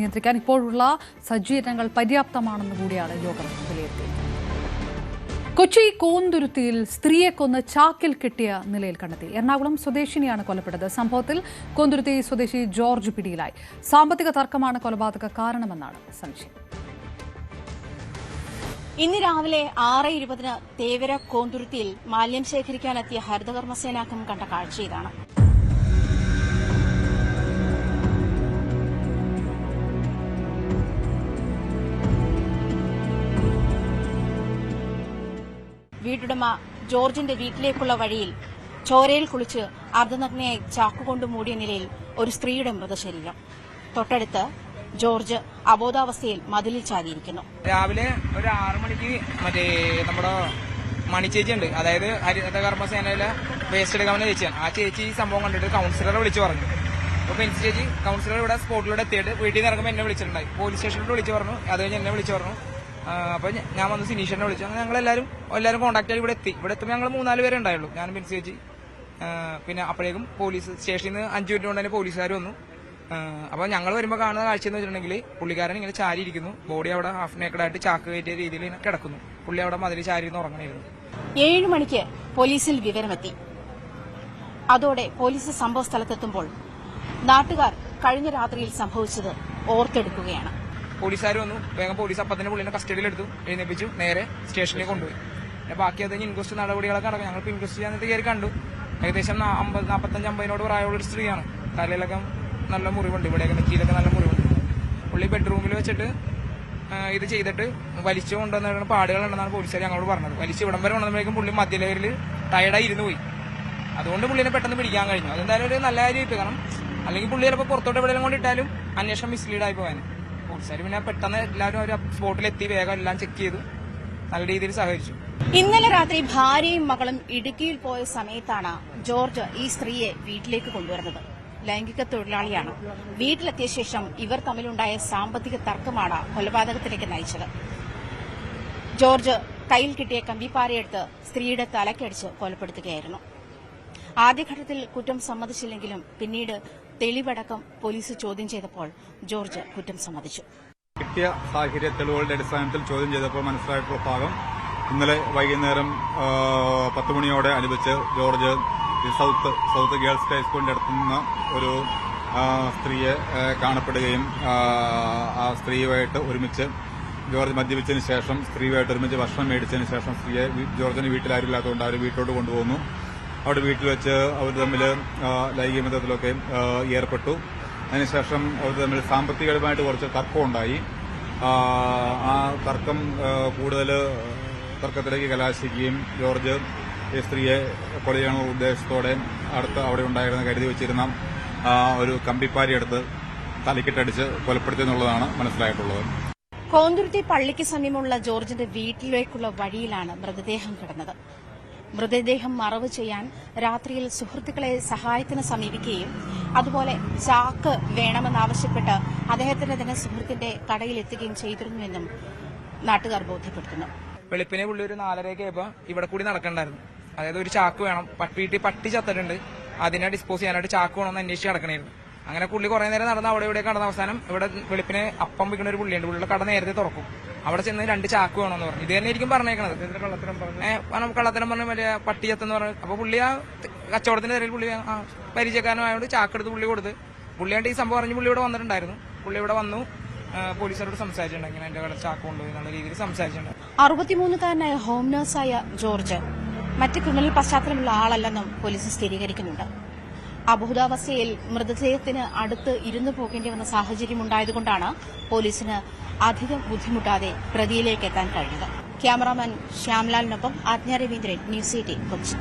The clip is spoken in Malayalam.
നിയന്ത്രിക്കാൻ ഇപ്പോഴുള്ള സജ്ജീകരണങ്ങൾ പര്യാപ്തമാണെന്ന് കൂടിയാണ് യോഗം വിലയിരുത്തിയത്. കൊച്ചി കോന്തുരുത്തിയിൽ സ്ത്രീയെ കൊന്ന് ചാക്കിൽ കെട്ടിയ നിലയിൽ കണ്ടെത്തി. എറണാകുളം സ്വദേശിനിയാണ് കൊല്ലപ്പെട്ടത്. സംഭവത്തിൽ കോന്തുരുത്തി സ്വദേശി ജോർജ് പിടിയിലായി. സാമ്പത്തിക തർക്കമാണ് കൊലപാതക കാരണമെന്നാണ് സംശയം. ഇന്ന് രാവിലെ 6:20 തേവര കോന്തുരുത്തിയിൽ മാലിന്യം ശേഖരിക്കാനെത്തിയ ഹരിതകർമ്മസേനാംഗം കണ്ട കാഴ്ച ഇതാണ്. വീട്ടുടമ ജോർജിന്റെ വീട്ടിലേക്കുള്ള വഴിയിൽ ചോരയിൽ കുളിച്ച് അർദ്ധനഗ്നയായി ചാക്കുകൊണ്ട് മൂടിയ നിലയിൽ ഒരു സ്ത്രീയുടെ മൃതശരീരം. തൊട്ടടുത്ത് ജോർജ് അബോധാവസ്ഥയിൽ മതിലിൽ ചാരിയിരിക്കുന്നു. രാവിലെ ഒരു 6 മണിക്ക് നമ്മുടെ മണിച്ചേച്ചി ഉണ്ട്, അതായത് ഹരിതകർമ്മസേനയിലെ വേസ്റ്റ് എടുക്കാവുന്ന ചേച്ചിയാണ്. ആ ചേച്ചി ഈ സംഭവം കണ്ടിട്ട് കൌൺസിലറെ വിളിച്ചു പറഞ്ഞു. അപ്പോൾ പെൻസി ചേച്ചി കൌൺസിലർ ഇവിടെ സ്പോട്ടിലൂടെ എത്തിയിട്ട് വീട്ടിൽ നിന്ന് ഇറങ്ങുമ്പോൾ എന്നെ വിളിച്ചിട്ടുണ്ടായി. പോലീസ് സ്റ്റേഷനിൽ വിളിച്ചു പറഞ്ഞു. അത് കഴിഞ്ഞ് എന്നെ വിളിച്ചു പറഞ്ഞു. അപ്പോൾ ഞാൻ വന്ന് സിനീഷനെ വിളിച്ചു. അങ്ങനെ ഞങ്ങളെല്ലാവരും കോൺടാക്ട് ആയി ഇവിടെ എത്തുമ്പോൾ ഞങ്ങൾ 3-4 പേരെ ഉണ്ടായുള്ളൂ. ഞാൻ പെൻസി ചേച്ചി, പിന്നെ അപ്പോഴേക്കും പോലീസ് സ്റ്റേഷനിൽ നിന്ന് 5 മിനിറ്റ് കൊണ്ട് തന്നെ പോലീസുകാർ വന്നു. അപ്പോൾ ഞങ്ങൾ വരുമ്പോൾ കാണുന്ന കാഴ്ച എന്ന് വെച്ചിട്ടുണ്ടെങ്കിൽ പുള്ളിക്കാരൻ ഇങ്ങനെ ചാരിയിരിക്കുന്നു. ബോഡി അവിടെ ഹാഫ് നേക്കഡായിട്ട് ചാക്ക് കയറ്റിയ രീതിയിൽ ഇങ്ങനെ കിടക്കുന്നു. പുള്ളി അവിടെ മതിൽ ചാരിന്ന് ഉറങ്ങണമായിരുന്നു. 7 മണിക്ക് പോലീസിൽ വിവരമെത്തി. അതോടെ പോലീസ് സംഭവ സ്ഥലത്തെത്തുമ്പോൾ നാട്ടുകാർ കഴിഞ്ഞ രാത്രിയിൽ സംഭവിച്ചത് ഓർത്തെടുക്കുകയാണ്. പോലീസുകാർ വന്നു. വേഗം പോലീസ് അപ്പം തന്നെ പുള്ളിനെ കസ്റ്റഡിയിലെടുത്തു, എഴുന്നേപ്പിച്ചു, നേരെ സ്റ്റേഷനിലേക്ക് കൊണ്ടുപോയി. പിന്നെ ബാക്കി അത് ഇൻക്വസ്റ്റ് നടപടികളൊക്കെ നടക്കും. ഞങ്ങളിപ്പോൾ ഇൻക്വസ്റ്റ് ചെയ്യാൻ കയറി കണ്ടു. ഏകദേശം 45-50 പ്രായമുള്ളൊരു സ്ത്രീയാണ്. തലയിലൊക്കെ നല്ല മുറിവുണ്ട്, ഇവിടെയൊക്കെ നെറ്റിയിലൊക്കെ നല്ല മുറിവുണ്ട്. പുള്ളി ബെഡ്റൂമിൽ വെച്ചിട്ട് ഇത് ചെയ്തിട്ട് വലിച്ചു കൊണ്ടുവന്ന പാടുകളുണ്ടെന്നാണ് പോലീസുകാർ ഞങ്ങളോട് പറഞ്ഞത്. വലിച്ച് ഇവിടം വരെ കൊണ്ടുവന്നപ്പോഴേക്കും പുള്ളി മധ്യലവരിൽ ടയർഡായി ഇരുന്ന് പോയി. അതുകൊണ്ട് പുള്ളിനെ പെട്ടെന്ന് പിടിക്കാൻ കഴിഞ്ഞു. അതെന്തായാലും ഒരു നല്ല കാര്യമായിട്ട്, കാരണം അല്ലെങ്കിൽ പുള്ളി ചിലപ്പോൾ പുറത്തോട്ട് എവിടെയെങ്കിലും കൊണ്ടിട്ടാലും അന്വേഷണം മിസ്ലീഡായി പോകാൻ. പോലീസുകാർ പിന്നെ പെട്ടെന്ന് എല്ലാവരും ഒരു സ്പോട്ടിലെത്തി വേഗം എല്ലാം ചെക്ക് ചെയ്തു, നല്ല രീതിയിൽ സഹകരിച്ചു. ഇന്നലെ രാത്രി ഭാര്യയും മകളും ഇടുക്കിയിൽ പോയ സമയത്താണ് ജോർജ് ഈ സ്ത്രീയെ വീട്ടിലേക്ക് കൊണ്ടുവരുന്നത്. ലൈംഗിക തൊഴിലാളിയാണ്. വീട്ടിലെത്തിയ ശേഷം ഇവർ തമ്മിലുണ്ടായ സാമ്പത്തിക തർക്കമാണ് കൊലപാതകത്തിലേക്ക് നയിച്ചത്. ജോർജ് കയ്യിൽ കിട്ടിയ കമ്പിപ്പാരയെടുത്ത് സ്ത്രീയുടെ തലക്കടിച്ച് കൊലപ്പെടുത്തുകയായിരുന്നു. ആദ്യഘട്ടത്തിൽ കുറ്റം സമ്മതിച്ചില്ലെങ്കിലും പിന്നീട് തെളിവടക്കം പോലീസ് ചോദ്യം ചെയ്തപ്പോൾ ജോർജ് കുറ്റം സമ്മതിച്ചു. കിട്ടിയ സാഹചര്യ തെളിവുകളുടെ അടിസ്ഥാനത്തിൽ ചോദ്യം ചെയ്തപ്പോൾ മനസ്സിലായിട്ടുള്ള ഭാഗം ഇന്നലെ വൈകുന്നേരം 10 മണിയോടെ അനുബന്ധിച്ച് ജോർജ് സൗത്ത് ഗേൾസ് ഹൈസ്കൂളിന്റെ അടുത്തുനിന്ന് ഒരു സ്ത്രീയെ കാണപ്പെടുകയും ആ സ്ത്രീയുമായിട്ട് ഒരുമിച്ച് ജോർജ് മദ്യപിച്ചതിന് ശേഷം സ്ത്രീയുമായിട്ട് ഒരുമിച്ച് ഭക്ഷണം മേടിച്ചതിന് ശേഷം സ്ത്രീയെ ജോർജിന് വീട്ടിലാരില്ലാത്തതുകൊണ്ട് അവർ വീട്ടിലോട്ട് കൊണ്ടുപോകുന്നു. അവിടെ വീട്ടിൽ വെച്ച് അവർ തമ്മിൽ ലൈംഗിക ബന്ധത്തിലൊക്കെ ഏർപ്പെട്ടു. അതിനുശേഷം അവർ തമ്മിൽ സാമ്പത്തികപരമായിട്ട് കുറച്ച് തർക്കമുണ്ടായി. ആ തർക്കം കൂടുതൽ തർക്കത്തിലേക്ക് കലാശിക്കുകയും ജോർജ് ഈ സ്ത്രീയെ കൊല ചെയ്യാനുള്ള ഉദ്ദേശത്തോടെ അവിടെ ഉണ്ടായിരുന്ന കരുതി വെച്ചിരുന്ന ഒരു കമ്പിപ്പാരി എടുത്ത് തലക്കിട്ടടിച്ച് കൊലപ്പെടുത്തിയെന്നുള്ളതാണ് മനസ്സിലായിട്ടുള്ളത്. കോന്തുരുത്തി പള്ളിക്ക് സമീപമുള്ള ജോർജിന്റെ വീട്ടിലേക്കുള്ള വഴിയിലാണ് മൃതദേഹം കിടന്നത്. മൃതദേഹം മറവ് ചെയ്യാൻ രാത്രിയിൽ സുഹൃത്തുക്കളെ സഹായത്തിന് സമീപിക്കുകയും അതുപോലെ ചാക്ക് വേണമെന്നാവശ്യപ്പെട്ട് അദ്ദേഹത്തിന്റെ തന്നെ സുഹൃത്തിന്റെ കടയിലെത്തുകയും ചെയ്തിരുന്നുവെന്നും നാട്ടുകാർ ബോധ്യപ്പെടുത്തുന്നു. വെളുപ്പിനെ പുള്ളി ഒരു 4:30 ഇവിടെ കൂടി നടക്കണ്ടായിരുന്നു. അതായത് ഒരു ചാക്ക് വേണം, വീട്ടിൽ പട്ടി ചത്തിട്ടുണ്ട്, അതിനെ ഡിസ്പോസ് ചെയ്യാനായിട്ട് ചാക്ക് വേണമെന്ന് അന്വേഷിച്ച് നടക്കണമായിരുന്നു. അങ്ങനെ പുള്ളി കുറെ നേരം നടന്ന് അവിടെ ഇവിടെ കടന്ന അവസാനം ഇവിടെ വെളുപ്പിനെ അപ്പം വിൽക്കുന്ന ഒരു പുള്ളിയുണ്ട്. പുള്ളിയുടെ കട നേരത്തെ തുറക്കും. അവിടെ ചെന്ന് 2 ചാക്ക് വേണമെന്ന് പറഞ്ഞു. ഇത് തന്നെ ആയിരിക്കും പറഞ്ഞേക്കണത്. കള്ളത്തരം പറഞ്ഞ മറ്റേ പട്ടി ചത്തെന്ന് പറഞ്ഞു. അപ്പൊ പുള്ളി ആ കച്ചവടത്തിന്റെ തിരയിൽ പുള്ളി പരിചയക്കാരനായതുകൊണ്ട് ചാക്കെടുത്ത് പുള്ളി കൊടുത്ത് പുള്ളിയായിട്ട് ഈ സംഭവം അറിഞ്ഞ് പുള്ളി ഇവിടെ വന്നിട്ടുണ്ടായിരുന്നു. പുള്ളി ഇവിടെ വന്നു പോലീസുകാരോട് സംസാരിച്ചിട്ടുണ്ട്. ഇങ്ങനെ എന്റെ കട ചാക്ക് കൊണ്ടുപോയി എന്നുള്ള രീതിയിൽ സംസാരിച്ചിട്ടുണ്ട്. 63-കാരനായ ഹോം നഴ്സായ ജോർജ് മറ്റ് ക്രിമിനൽ പശ്ചാത്തലമുള്ള ആളല്ലെന്നും പോലീസ് സ്ഥിരീകരിക്കുന്നുണ്ട്. അബോധാവസ്ഥയിൽ മൃതദേഹത്തിന് അടുത്ത് ഇരുന്നു പോകേണ്ടി വന്ന സാഹചര്യമുണ്ടായതുകൊണ്ടാണ് പോലീസിന് അധികം ബുദ്ധിമുട്ടാതെ പ്രതിയിലേക്ക് എത്താൻ കഴിഞ്ഞത്. ക്യാമറാമാൻ ശ്യാംലാലിനൊപ്പം ആജ്ഞ രവീന്ദ്രൻ, ന്യൂസ് 18 കൊച്ചി.